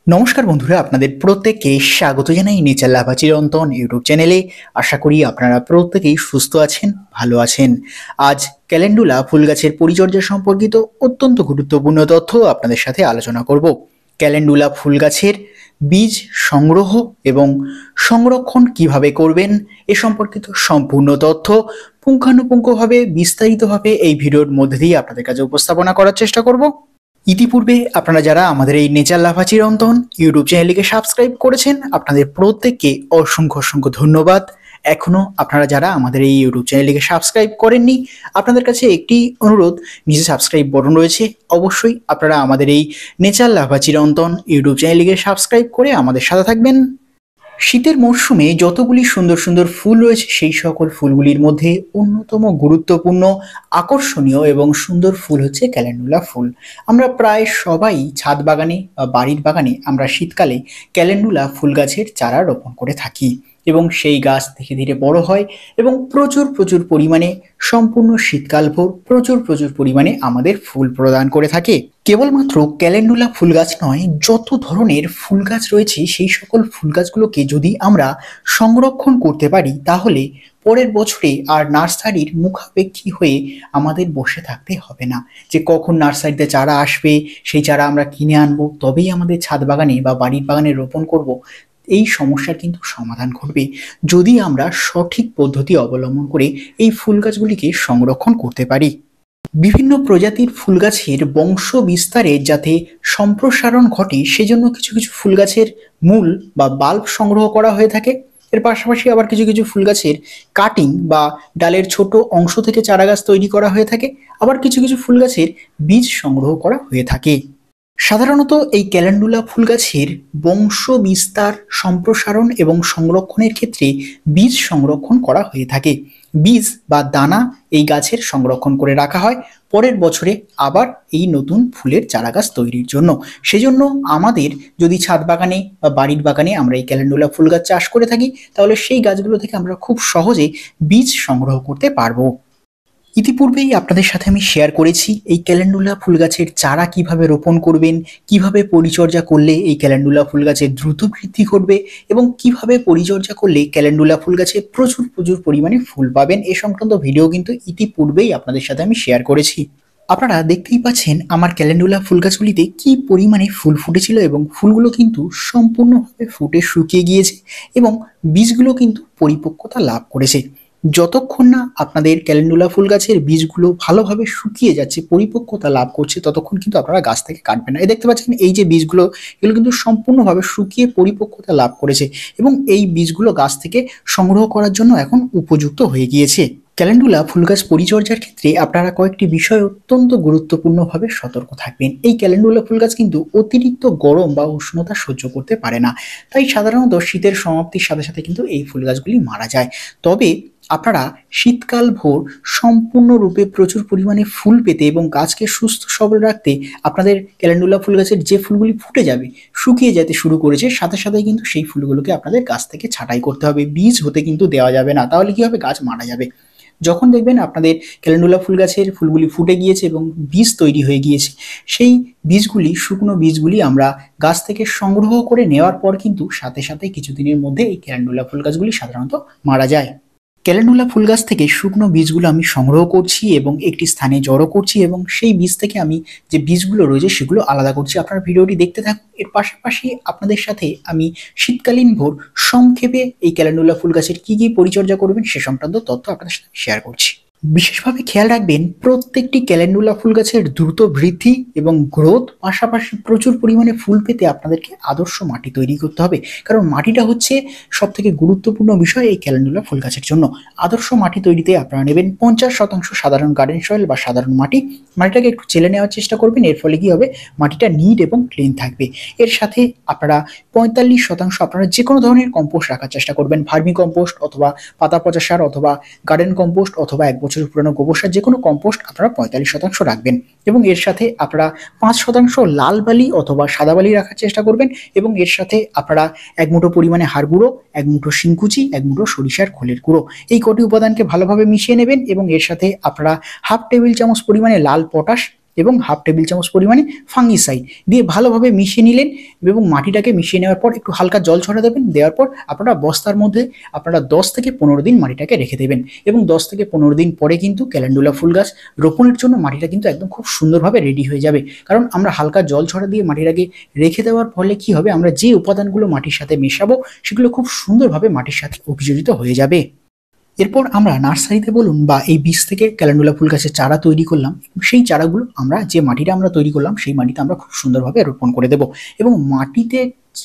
নমস্কার বন্ধুরা, আপনাদের প্রত্যেককে স্বাগত জানাই নেচার লাভা চিরন্তন ইউটিউব চ্যানেলে। আশা করি আপনারা প্রত্যেকেই সুস্থ আছেন, ভালো আছেন। আজ ক্যালেন্ডুলা ফুল গাছের পরিচর্যা সম্পর্কিত অত্যন্ত গুরুত্বপূর্ণ তথ্য আপনাদের সাথে আলোচনা করব। ক্যালেন্ডুলা ফুল গাছের বীজ সংগ্রহ এবং সংরক্ষণ কিভাবে করবেন এ সম্পর্কিত সম্পূর্ণ তথ্য পুঙ্খানুপুঙ্খভাবে বিস্তারিতভাবে এই ভিডিওর মধ্যে দিয়ে আপনাদের কাছে উপস্থাপনা করার চেষ্টা করব। ইতিপূর্বে আপনারা যারা আমাদের এই নেচার লাভা চিরন্তন ইউটিউব চ্যানেলটিকে সাবস্ক্রাইব করেছেন, আপনাদের প্রত্যেককে অসংখ্য অসংখ্য ধন্যবাদ। এখনো আপনারা যারা আমাদের এই ইউটিউব চ্যানেলটিকে সাবস্ক্রাইব করেননি, আপনাদের কাছে একটি অনুরোধ, নিচে সাবস্ক্রাইব বটন রয়েছে, অবশ্যই আপনারা আমাদের এই নেচার লাভা চিরন্তন ইউটিউব চ্যানেলটিকে সাবস্ক্রাইব করে আমাদের সাথে থাকবেন। শীতের মরশুমে যতগুলি সুন্দর সুন্দর ফুল রয়েছে, সেই সকল ফুলগুলির মধ্যে অন্যতম গুরুত্বপূর্ণ, আকর্ষণীয় এবং সুন্দর ফুল হচ্ছে ক্যালেন্ডুলা ফুল। আমরা প্রায় সবাই ছাদ বাগানে বা বাড়ির বাগানে আমরা শীতকালে ক্যালেন্ডুলা ফুল গাছের চারা রোপণ করে থাকি এবং সেই গাছ ধীরে ধীরে বড় হয় এবং প্রচুর প্রচুর পরিমাণে সম্পূর্ণ শীতকালভর প্রচুর প্রচুর পরিমাণে আমাদের ফুল প্রদান করে থাকে। কেবলমাত্র ক্যালেন্ডুলা ফুল গাছ নয়, যত ধরনের ফুল গাছ রয়েছে সেই সকল ফুল গাছগুলোকে যদি আমরা সংরক্ষণ করতে পারি, তাহলে পরের বছরে আর নার্সারির মুখাপেক্ষী হয়ে আমাদের বসে থাকতে হবে না যে কখন নার্সারিতে চারা আসবে, সেই চারা আমরা কিনে আনবো তবেই আমাদের ছাদ বাগানে বা বাড়ির বাগানে রোপণ করব। এই সমস্যার কিন্তু সমাধান ঘটবে যদি আমরা সঠিক পদ্ধতি অবলম্বন করে এই ফুল গাছগুলিকে সংরক্ষণ করতে পারি। বিভিন্ন প্রজাতির ফুল গাছের বংশ বিস্তারে যাতে সম্প্রসারণ ঘটে, সেজন্য কিছু কিছু ফুল গাছের মূল বা বাল্ব সংগ্রহ করা হয়ে থাকে। এর পাশাপাশি আবার কিছু কিছু ফুল গাছের কাটিং বা ডালের ছোট অংশ থেকে চারা গাছ তৈরি করা হয়ে থাকে। আবার কিছু কিছু ফুল গাছের বীজ সংগ্রহ করা হয়ে থাকে। সাধারণত এই ক্যালেন্ডুলা ফুল গাছের বংশ বিস্তার, সম্প্রসারণ এবং সংরক্ষণের ক্ষেত্রে বীজ সংরক্ষণ করা হয়ে থাকে। বীজ বা দানা এই গাছের সংরক্ষণ করে রাখা হয় পরের বছরে আবার এই নতুন ফুলের চারা গাছ তৈরির জন্য। সেজন্য আমাদের যদি ছাদ বাগানে বা বাড়ির বাগানে আমরা এই ক্যালেন্ডুলা ফুল গাছ চাষ করে থাকি, তাহলে সেই গাছগুলো থেকে আমরা খুব সহজে বীজ সংগ্রহ করতে পারবো। ইতিপূর্বেই আপনাদের সাথে আমি শেয়ার করেছি এই ক্যালেন্ডুলা ফুল গাছের চারা কিভাবে রোপণ করবেন, কিভাবে পরিচর্যা করলে এই ক্যালেন্ডুলা ফুল গাছের দ্রুত বৃদ্ধি ঘটবে এবং কিভাবে পরিচর্যা করলে ক্যালেন্ডুলা ফুল গাছে প্রচুর প্রচুর পরিমাণে ফুল পাবেন। এ সংক্রান্ত ভিডিও কিন্তু ইতিপূর্বেই আপনাদের সাথে আমি শেয়ার করেছি। আপনারা দেখতেই পাচ্ছেন আমার ক্যালেন্ডুলা ফুল গাছগুলিতে কি পরিমাণে ফুল ফুটেছিল এবং ফুলগুলো কিন্তু সম্পূর্ণভাবে ফুটে শুকিয়ে গিয়েছে এবং বীজগুলো কিন্তু পরিপক্কতা লাভ করেছে। যতক্ষণ না আপনাদের ক্যালেন্ডুলা ফুল গাছের বীজগুলো ভালোভাবে শুকিয়ে যাচ্ছে, পরিপক্কতা লাভ করছে, ততক্ষণ কিন্তু আপনারা গাছ থেকে কাটবেন না। এই দেখতে পাচ্ছেন এই যে বীজগুলো, এগুলো কিন্তু সম্পূর্ণভাবে শুকিয়ে পরিপক্কতা লাভ করেছে এবং এই বীজগুলো গাছ থেকে সংগ্রহ করার জন্য এখন উপযুক্ত হয়ে গিয়েছে। ক্যালেন্ডুলা ফুল গাছ পরিচর্যার ক্ষেত্রে আপনারা কয়েকটি বিষয় অত্যন্ত গুরুত্বপূর্ণভাবে সতর্ক থাকবেন। এই ক্যালেন্ডুলা ফুল গাছ কিন্তু অতিরিক্ত গরম বা উষ্ণতা সহ্য করতে পারে না, তাই সাধারণত শীতের সমাপ্তির সাথে সাথে কিন্তু এই ফুল গাছগুলি মারা যায়। তবে আপনারা শীতকাল ভোর সম্পূর্ণরূপে প্রচুর পরিমাণে ফুল পেতে এবং গাছকে সুস্থ সবল রাখতে আপনাদের ক্যালেন্ডুলা ফুল গাছের যে ফুলগুলি ফুটে যাবে, শুকিয়ে যেতে শুরু করেছে, সাথে সাথে কিন্তু সেই ফুলগুলোকে আপনাদের গাছ থেকে ছাঁটাই করতে হবে। বীজ হতে কিন্তু দেওয়া যাবে না, তাহলে কি হবে, গাছ মারা যাবে। যখন দেখবেন আপনাদের ক্যালেন্ডুলা ফুল গাছের ফুলগুলি ফুটে গিয়েছে এবং বীজ তৈরি হয়ে গিয়েছে, সেই বীজগুলি, শুকনো বীজগুলি আমরা গাছ থেকে সংগ্রহ করে নেওয়ার পর কিন্তু সাথে সাথে কিছুদিনের মধ্যে এই ক্যালেন্ডুলা ফুল গাছগুলি সাধারণত মারা যায়। ক্যালেন্ডুলা ফুল গাছ থেকে শুকনো বীজগুলো আমি সংগ্রহ করছি এবং একটি স্থানে জড়ো করছি এবং সেই বীজ থেকে আমি যে বীজগুলো রয়েছে সেগুলো আলাদা করছি। আপনারা ভিডিওটি দেখতে থাকুন। এর পাশাপাশি আপনাদের সাথে আমি শীতকালীন ভোর সংক্ষেপে এই ক্যালেন্ডুলা ফুল গাছের কি কি পরিচর্যা করবেন সে সংক্রান্ত তথ্য আপনাদের সাথে শেয়ার করছি। বিশেষভাবে খেয়াল রাখবেন প্রত্যেকটি ক্যালেন্ডুলা ফুল গাছের দ্রুত বৃদ্ধি এবং গ্রোথ, পাশাপাশি প্রচুর পরিমাণে ফুল পেতে আপনাদেরকে আদর্শ মাটি তৈরি করতে হবে, কারণ মাটিটা হচ্ছে সব থেকে গুরুত্বপূর্ণ বিষয় এই ক্যালেন্ডুলা ফুল গাছের জন্য। আদর্শ মাটি তৈরিতে আপনারা নেবেন 50% সাধারণ গার্ডেন সয়েল বা সাধারণ মাটি। মাটিটাকে একটু চেলে নেওয়ার চেষ্টা করবেন, এর ফলে কি হবে, মাটিটা নিট এবং ক্লিন থাকবে। এর সাথে আপনারা 45% আপনারা যে কোনো ধরনের কম্পোস্ট রাখার চেষ্টা করবেন, ভার্মি কম্পোস্ট অথবা পাতা পচা সার অথবা গার্ডেন কম্পোস্ট অথবা 1 বছরের পুরনো গোবর সার, যে কোনো কম্পোস্ট আপনারা 45% রাখবেন এবং এর সাথে আপনারা 5% লাল বালি অথবা সাদা বালি রাখার চেষ্টা করবেন এবং এর সাথে আপনারা 1 মুঠো পরিমাণে হাড় গুঁড়ো, 1 মুঠো শিংকুচি, 1 মুঠো সরিষার খোলের গুঁড়ো, এই কটি উপাদানকে ভালোভাবে মিশিয়ে নেবেন এবং এর সাথে আপনারা 1/2 টেবিল চামচ পরিমাণে লাল পটাশ এবং হাফ টেবিল চামচ পরিমাণে ফাঙ্গিসাইড দিয়ে ভালোভাবে মিশিয়ে নিলেন এবং মাটিটাকে মিশিয়ে নেওয়ার পর একটু হালকা জল ছড়া দেবেন। দেওয়ার পর আপনারা বস্তার মধ্যে আপনারা 10 থেকে 15 দিন মাটিটাকে রেখে দেবেন এবং 10 থেকে 15 দিন পরে কিন্তু ক্যালেন্ডুলা ফুল গাছ রোপণের জন্য মাটিটা কিন্তু একদম খুব সুন্দরভাবে রেডি হয়ে যাবে। কারণ আমরা হালকা জল ছড়া দিয়ে মাটিটাকে রেখে দেওয়ার ফলে কি হবে, আমরা যে উপাদানগুলো মাটির সাথে মেশাবো সেগুলো খুব সুন্দরভাবে মাটির সাথে অভিযোজিত হয়ে যাবে। এরপর আমরা নার্সারিতে বলুন বা এই বীজ থেকে ক্যালেন্ডুলা ফুল গাছের চারা তৈরি করলাম, সেই চারাগুলো আমরা যে মাটিটা আমরা তৈরি করলাম সেই মাটিতে আমরা খুব সুন্দরভাবে রোপণ করে দেবো এবং মাটিতে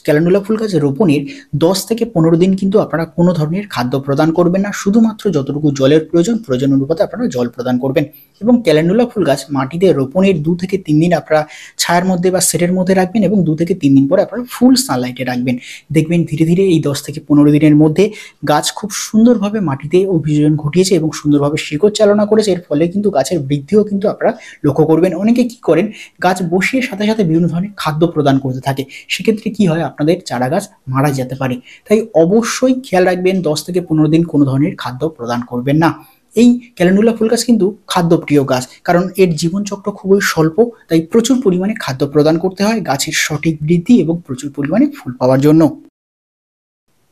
ক্যালেন্ডুলা ফুল গাছ রোপণের 10 থেকে 15 দিন কিন্তু আপনারা কোনো ধরনের খাদ্য প্রদান করবেন না, শুধুমাত্র যতটুকু জলের প্রয়োজন অনুপাতে আপনারা জল প্রদান করবেন। এবং ক্যালেন্ডুলা ফুল গাছ মাটিতে রোপণের 2 থেকে 3 দিন আপনারা ছায়ার মধ্যে বা সেটের মধ্যে রাখবেন এবং 2 থেকে 3 দিন পরে আপনারা ফুল সানলাইটে রাখবেন। দেখবেন ধীরে ধীরে এই 10 থেকে 15 দিনের মধ্যে গাছ খুব সুন্দরভাবে মাটিতে অভিযোজন ঘটিয়েছে এবং সুন্দরভাবে শিকড় চালনা করেছে। এর ফলে কিন্তু গাছের বৃদ্ধিও কিন্তু আপনারা লক্ষ্য করবেন। অনেকে কি করেন, গাছ বসিয়ে সাথে সাথে বিভিন্ন ধরনের খাদ্য প্রদান করতে থাকে, সেক্ষেত্রে কি হয়, আপনাদের চারা গাছ মারা যেতে পারে। তাই অবশ্যই খেয়াল রাখবেন 10 থেকে 15 দিন কোনো ধরনের খাদ্য প্রদান করবেন না। এই ক্যালেন্ডুলা ফুল গাছ কিন্তু খাদ্যপ্রিয় গাছ, কারণ এর জীবনচক্র খুবই স্বল্প, তাই প্রচুর পরিমাণে খাদ্য প্রদান করতে হয় গাছের সঠিক বৃদ্ধি এবং প্রচুর পরিমাণে ফুল পাওয়ার জন্য।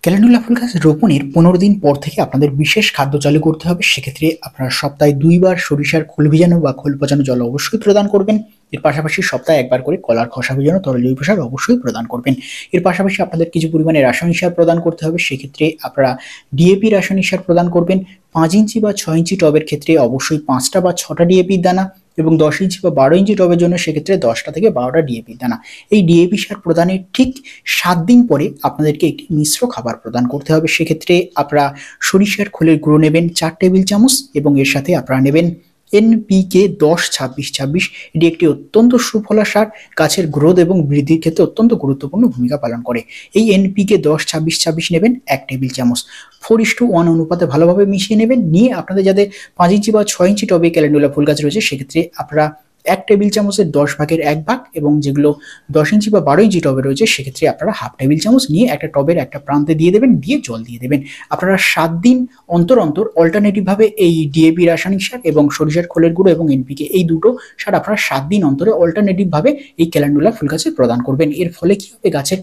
ক্যালেন্ডুলা ফুল গাছ রোপণের 15 দিন পর থেকে আপনাদের বিশেষ খাদ্য চালু করতে হবে। সেক্ষেত্রে আপনারা সপ্তাহে 2 বার সরিষার খোল ভিজানো বা খোল পচানো জল অবশ্যই প্রদান করবেন। এর পাশাপাশি সপ্তাহে 1 বার করে কলার খোসা ভিজানো তরল জৈব সার অবশ্যই প্রদান করবেন। এর পাশাপাশি আপনাদের কিছু পরিমাণে রাসায়নিক সার প্রদান করতে হবে। সেক্ষেত্রে আপনারা ডিএপি রাসায়নিক সার প্রদান করবেন। 5 ইঞ্চি বা 6 ইঞ্চি টবের ক্ষেত্রে অবশ্যই 5টা বা 6টা ডিএপির দানা এবং 10 ইঞ্চি বা 12 ইঞ্চি টবের জন্য সেক্ষেত্রে 10টা থেকে 12টা ডিএপির দানা। এই ডিএপি সার প্রদানের ঠিক 7 দিন পরে আপনাদেরকে একটি মিশ্র খাবার প্রদান করতে হবে। সেক্ষেত্রে আপনারা সরিষার খোলের গুঁড়ো নেবেন 4 টেবিল চামচ এবং এর সাথে আপনারা নেবেন এনপিকে 10-26-26। এটি একটি অত্যন্ত সুফলা সার, গাছের গ্রোথ এবং বৃদ্ধির ক্ষেত্রে অত্যন্ত গুরুত্বপূর্ণ ভূমিকা পালন করে। এই এনপিকে 10-26-26 নেবেন 1 টেবিল চামচ, 4:1 অনুপাতে ভালোভাবে মিশিয়ে নেবেন। নিয়ে আপনাদের যাদের 5 ইঞ্চি বা 6 ইঞ্চি টবে ক্যালেন্ডুলা ফুল গাছ রয়েছে সেক্ষেত্রে আপনারা 1 টেবিল চামচের 10 ভাগের 1 ভাগ এবং যেগুলো 10 ইঞ্চি বা 12 ইঞ্চি টবে রয়েছে সেক্ষেত্রে আপনারা হাফ টেবিল চামচ নিয়ে একটা টবের একটা প্রান্তে দিয়ে দেবেন, দিয়ে জল দিয়ে দেবেন। আপনারা 7 দিন অন্তর অন্তর অল্টারনেটিভ ভাবে এই ডিএপি রাসায়নিক সার এবং সরিষার খোলের গুঁড়ো এবং এনপিকে এই দুটো সার আপনারা 7 দিন অন্তরে অল্টারনেটিভ ভাবে এই ক্যালেন্ডুলা ফুল গাছে প্রদান করবেন। এর ফলে কি হবে, গাছের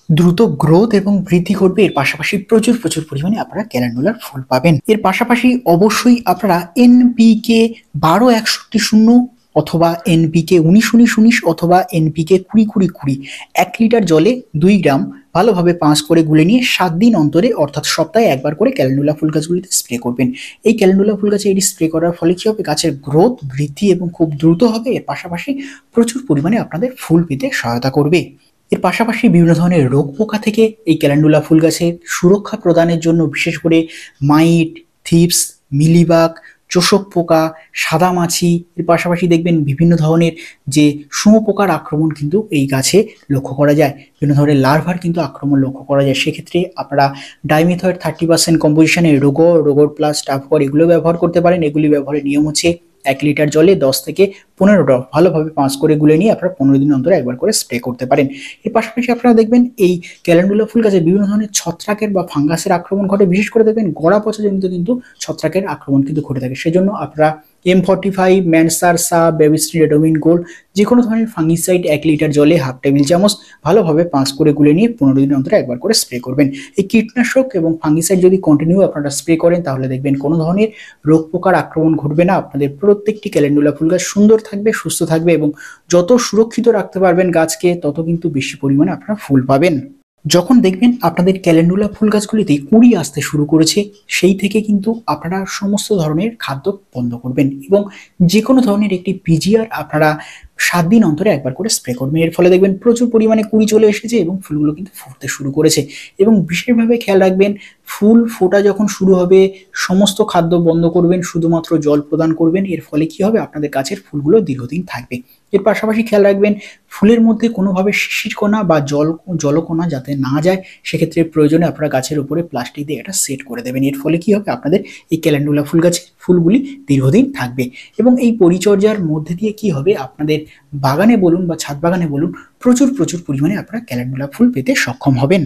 দ্রুত গ্রোথ এবং বৃদ্ধি ঘটবে। এর পাশাপাশি প্রচুর পরিমাণে আপনারা ক্যালেন্ডুলার ফুল পাবেন। এর পাশাপাশি অবশ্যই আপনারা এনপিকে 12-61-0 অথবা এনপিকে 19-19-19 অথবা এনপিকে 20-20-20 1 লিটার জলে 2 গ্রাম ভালোভাবে 5 করে গুলে নিয়ে 7 দিন অন্তরে অর্থাৎ সপ্তাহে 1 বার করে ক্যালেন্ডুলা ফুল গাছগুলিতে স্প্রে করবেন। এই ক্যালেন্ডুলা ফুল গাছে এটি স্প্রে করার ফলে কি হবে, গাছের গ্রোথ বৃদ্ধি এবং খুব দ্রুত হবে। এর পাশাপাশি প্রচুর পরিমাণে আপনাদের ফুল পেতে সহায়তা করবে। এর পাশাপাশি বিভিন্ন ধরনের রোগ পোকা থেকে এই ক্যালেন্ডুলা ফুল গাছের সুরক্ষা প্রদানের জন্য বিশেষ করে মাইট, থিপস, মিলিবাগ, চোষক পোকা, সাদামাছি, এর পাশাপাশি দেখবেন বিভিন্ন ধরনের যে শুঁয়োপোকার আক্রমণ কিন্তু এই গাছে লক্ষ্য করা যায়। বিভিন্ন ধরনের লার্ভার কিন্তু আক্রমণ লক্ষ্য করা যায়। সেক্ষেত্রে আপনারা ডাইমিথয়েড 30% কম্পোজিশনে রোগর প্লাস টাফকর এগুলো ব্যবহার করতে পারেন। এগুলি ব্যবহারের নিয়ম হচ্ছে 1 লিটার জলে 10 থেকে 15 ড্রপ ভালোভাবে 5 করে গুলে নিয়ে আপনারা 15 দিন অন্তরে 1 বার করে স্প্রে করতে পারেন। এর পাশাপাশি আপনারা দেখবেন এই ক্যালেন্ডুলা ফুল গাছে বিভিন্ন ধরনের ছত্রাকের বা ফাঙ্গাসের আক্রমণ ঘটে। বিশেষ করে দেখবেন গোড়া পচা জনিত কিন্তু ছত্রাকের আক্রমণ কিন্তু ঘটে থাকে। সেজন্য আপনারা M45, ম্যানসারসা, বেবিস্ট্রি, রেডোমিন গোল্ড যে কোনো ধরনের ফাঙ্গিসাইড 1 লিটার জলে হাফ টেবিল চামচ ভালোভাবে 5 করে গুলে নিয়ে 15 দিন অন্তরে 1 বার করে স্প্রে করবেন। এই কীটনাশক এবং ফাঙ্গিসাইড যদি কন্টিনিউ আপনারা স্প্রে করেন তাহলে দেখবেন কোনো ধরনের রোগ পোকার আক্রমণ ঘটবে না। আপনাদের প্রত্যেকটি ক্যালেন্ডুলা ফুল গাছ সুন্দর থাকবে, সুস্থ থাকবে এবং যত সুরক্ষিত রাখতে পারবেন গাছকে তত কিন্তু বেশি পরিমাণে আপনারা ফুল পাবেন। যখন দেখবেন আপনাদের ক্যালেন্ডুলা ফুল গাছগুলিতে কুঁড়ি আসতে শুরু করেছে সেই থেকে কিন্তু আপনারা সমস্ত ধরনের খাদ্য বন্ধ করবেন এবং যে কোনো ধরনের একটি পিজিআর আপনারা 7 দিন অন্তরে 1 বার করে স্প্রে করবেন। এর ফলে দেখবেন প্রচুর পরিমাণে কুঁড়ি চলে এসেছে এবং ফুলগুলো কিন্তু ফুটতে শুরু করেছে। এবং বিশেষভাবে খেয়াল রাখবেন ফুল ফোটা যখন শুরু হবে সমস্ত খাদ্য বন্ধ করবেন, শুধুমাত্র জল প্রদান করবেন। এর ফলে কি হবে, আপনাদের গাছের ফুলগুলো দীর্ঘদিন থাকবে। এর পাশাপাশি খেয়াল রাখবেন ফুলের মধ্যে কোনোভাবে শিশির কণা বা জলকণা যাতে না যায়, সেক্ষেত্রে প্রয়োজনে আপনারা গাছের উপরে প্লাস্টিক দিয়ে এটা সেট করে দেবেন। এর ফলে কি হবে, আপনাদের এই ক্যালেন্ডুলা ফুল গাছের ফুলগুলি দীর্ঘদিন থাকবে। এবং এই পরিচর্যার মধ্যে দিয়ে কি হবে, আপনাদের বাগানে বলুন বা ছাদ বাগানে বলুন প্রচুর পরিমাণে আপনারা ক্যালেন্ডুলা ফুল পেতে সক্ষম হবেন।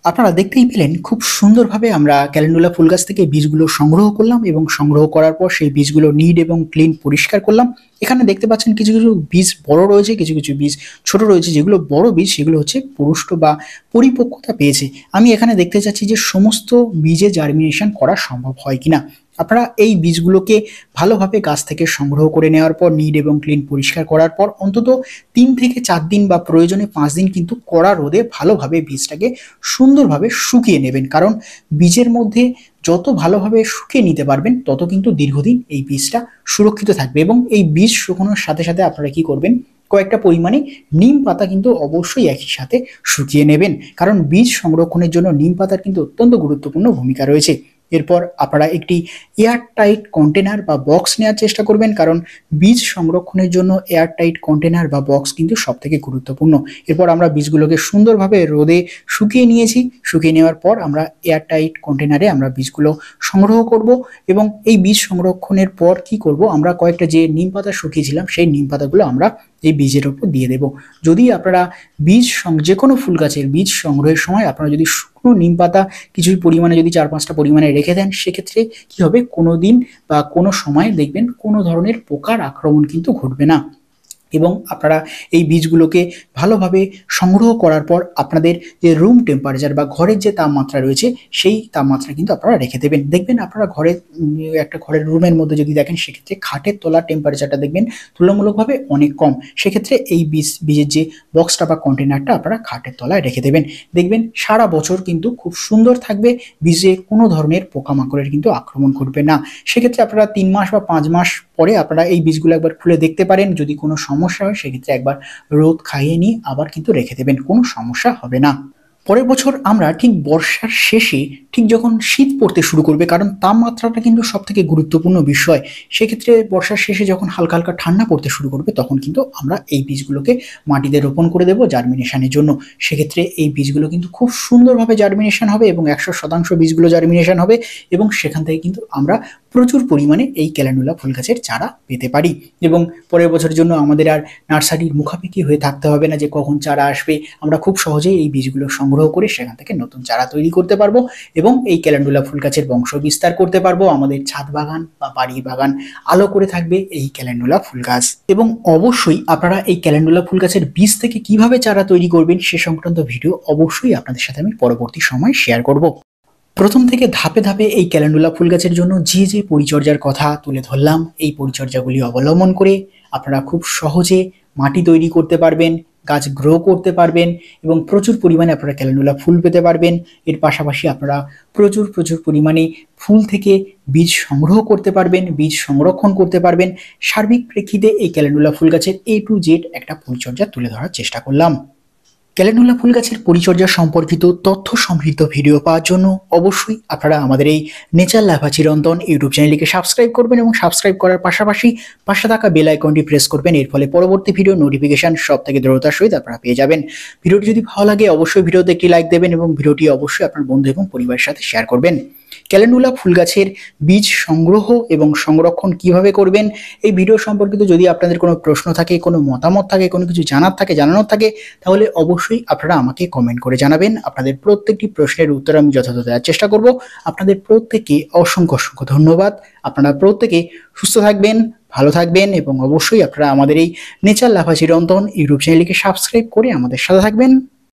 আপনারা দেখতেই পেলেন খুব সুন্দরভাবে আমরা ক্যালেন্ডুলা ফুল গাছ থেকে বীজগুলো সংগ্রহ করলাম এবং সংগ্রহ করার পর সেই বীজগুলো নিট এবং ক্লিন পরিষ্কার করলাম। এখানে দেখতে পাচ্ছেন কিছু কিছু বীজ বড় রয়েছে, কিছু কিছু বীজ ছোট রয়েছে। যেগুলো বড় বীজ সেগুলো হচ্ছে পুষ্ট বা পরিপক্কতা পেয়েছে। আমি এখানে দেখতে চাচ্ছি যে সমস্ত বীজে জার্মিনেশন করা সম্ভব হয় কিনা। আপনারা এই বীজগুলোকে ভালোভাবে গাছ থেকে সংগ্রহ করে নেওয়ার পর নিট এবং ক্লিন পরিষ্কার করার পর অন্তত 3 থেকে 4 দিন বা প্রয়োজনে 5 দিন কিন্তু কড়া রোদে ভালোভাবে বীজটাকে সুন্দরভাবে শুকিয়ে নেবেন। কারণ বীজের মধ্যে যত ভালোভাবে শুকিয়ে নিতে পারবেন তত কিন্তু দীর্ঘদিন এই বীজটা সুরক্ষিত থাকবে। এবং এই বীজ শুকানোর সাথে সাথে আপনারা কি করবেন, কয়েকটা পরিমাণে নিম পাতা কিন্তু অবশ্যই একই সাথে শুকিয়ে নেবেন। কারণ বীজ সংরক্ষণের জন্য নিম পাতার কিন্তু অত্যন্ত গুরুত্বপূর্ণ ভূমিকা রয়েছে। এরপর আপনারা একটি এয়ারটাইট কন্টেনার বা বক্স নেওয়ার চেষ্টা করবেন, কারণ বীজ সংরক্ষণের জন্য এয়ারটাইট কন্টেনার বা বক্স কিন্তু সব থেকে গুরুত্বপূর্ণ। এরপর আমরা বীজগুলোকে সুন্দরভাবে রোদে শুকিয়ে নিয়েছি। শুকিয়ে নেওয়ার পর আমরা এয়ারটাইট কন্টেনারে আমরা বীজগুলো সংগ্রহ করব। এবং এই বীজ সংরক্ষণের পর কি করব, আমরা কয়েকটা যে নিম পাতা শুকিয়েছিলাম সেই নিম পাতাগুলো আমরা এই বীজের উপর দিয়ে দেব। যদি আপনারা বীজ যে কোনো ফুল গাছের বীজ সংগ্রহের সময় আপনারা যদি শুকনো নিম পাতা কিছু পরিমাণে যদি 4-5টা পরিমাণে রেখে দেন, সেক্ষেত্রে কি হবে, কোনো দিন বা কোনো সময় দেখবেন কোনো ধরনের পোকার আক্রমণ কিন্তু ঘটবে না। এবং আপনারা এই বীজগুলোকে ভালোভাবে সংগ্রহ করার পর আপনাদের যে রুম টেম্পারেচার বা ঘরের যে তাপমাত্রা রয়েছে সেই তাপমাত্রা কিন্তু আপনারা রেখে দেবেন। দেখবেন আপনারা একটা ঘরের রুমের মধ্যে যদি দেখেন, সেক্ষেত্রে খাটের তলার টেম্পারেচারটা দেখবেন তুলনামূলকভাবে অনেক কম। সেক্ষেত্রে এই বীজের যে বক্সটা বা কন্টেনারটা আপনারা খাটের তলায় রেখে দেবেন। দেখবেন সারা বছর কিন্তু খুব সুন্দর থাকবে, বীজে কোনো ধরনের পোকামাকড়ের কিন্তু আক্রমণ ঘটবে না। সেক্ষেত্রে আপনারা 3 মাস বা 5 মাস পরে আপনারা এই বীজগুলো একবার খুলে দেখতে পারেন। যদি কোনো সমস্যা হয় সেক্ষেত্রে একবার রোদ খাইয়ে নিয়ে আবার কিন্তু রেখে দেবেন, কোনো সমস্যা হবে না। পরের বছর আমরা ঠিক বর্ষার শেষে, ঠিক যখন শীত পড়তে শুরু করবে, কারণ তাপমাত্রাটা কিন্তু সব থেকে গুরুত্বপূর্ণ বিষয়, সেক্ষেত্রে বর্ষার শেষে যখন হালকা হালকা ঠান্ডা পড়তে শুরু করবে তখন কিন্তু আমরা এই বীজগুলোকে মাটিতে রোপণ করে দেবো জার্মিনেশনের জন্য। সেক্ষেত্রে এই বীজগুলো কিন্তু খুব সুন্দরভাবে জার্মিনেশন হবে এবং 100% বীজগুলো জার্মিনেশন হবে। এবং সেখান থেকে কিন্তু আমরা প্রচুর পরিমাণে এই ক্যালেন্ডুলা ফুল গাছের চারা পেতে পারি। এবং পরের বছরের জন্য আমাদের আর নার্সারির মুখাপেক্ষি হয়ে থাকতে হবে না যে কখন চারা আসবে। আমরা খুব সহজেই এই বীজগুলো সংগ্রহ করে সেখান থেকে নতুন চারা তৈরি করতে পারবো এবং এই ক্যালেন্ডুলা ফুল গাছের বংশ বিস্তার করতে পারবো। আমাদের ছাদ বাগান বা বাড়ির বাগান আলো করে থাকবে এই ক্যালেন্ডুলা ফুল গাছ। এবং অবশ্যই আপনারা এই ক্যালেন্ডুলা ফুল গাছের বীজ থেকে কিভাবে চারা তৈরি করবেন সে সংক্রান্ত ভিডিও অবশ্যই আপনাদের সাথে আমি পরবর্তী সময় শেয়ার করব। প্রথম থেকে ধাপে ধাপে এই ক্যালেন্ডুলা ফুল গাছের জন্য যে যে পরিচর্যার কথা তুলে ধরলাম, এই পরিচর্যাগুলি অবলম্বন করে আপনারা খুব সহজে মাটি তৈরি করতে পারবেন, গাছ গ্রো করতে পারবেন এবং প্রচুর পরিমাণে আপনারা ক্যালেন্ডুলা ফুল পেতে পারবেন। এর পাশাপাশি আপনারা প্রচুর পরিমাণে ফুল থেকে বীজ সংগ্রহ করতে পারবেন, বীজ সংরক্ষণ করতে পারবেন। সার্বিক প্রেক্ষিতে এই ক্যালেন্ডুলা ফুল গাছের A to Z একটা পরিচর্যা তুলে ধরার চেষ্টা করলাম। ক্যালেন্ডুলা ফুল গাছের পরিচর্যা সম্পর্কিত তথ্য সমৃদ্ধ ভিডিও পাওয়ার জন্য অবশ্যই আপনারা আমাদের এই নেচার লাভা চিরন্তন ইউটিউব চ্যানেলটিকে সাবস্ক্রাইব করবেন এবং সাবস্ক্রাইব করার পাশাপাশি পাশে থাকা বেল আইকনটি প্রেস করবেন। এর ফলে পরবর্তী ভিডিও নোটিফিকেশন সব থেকে দ্রুততার সহিত আপনারা পেয়ে যাবেন। ভিডিওটি যদি ভালো লাগে অবশ্যই ভিডিওতে একটি লাইক দেবেন এবং ভিডিওটি অবশ্যই আপনার বন্ধু এবং পরিবারের সাথে শেয়ার করবেন। ক্যালেন্ডুলা ফুল গাছের বীজ সংগ্রহ এবং সংরক্ষণ কিভাবে করবেন এই ভিডিও সম্পর্কিত যদি আপনাদের কোনো প্রশ্ন থাকে, কোনো মতামত থাকে, কোনো কিছু জানানোর থাকে, তাহলে অবশ্যই আপনারা আমাকে কমেন্ট করে জানাবেন। আপনাদের প্রত্যেকটি প্রশ্নের উত্তর আমি যথাযথ দেওয়ার চেষ্টা করব। আপনাদের প্রত্যেককে অসংখ্য ধন্যবাদ। আপনারা প্রত্যেকে সুস্থ থাকবেন, ভালো থাকবেন এবং অবশ্যই আপনারা আমাদের এই নেচার লাভা চিরন্তন ইউটিউব চ্যানেলকে সাবস্ক্রাইব করে আমাদের সাথে থাকবেন।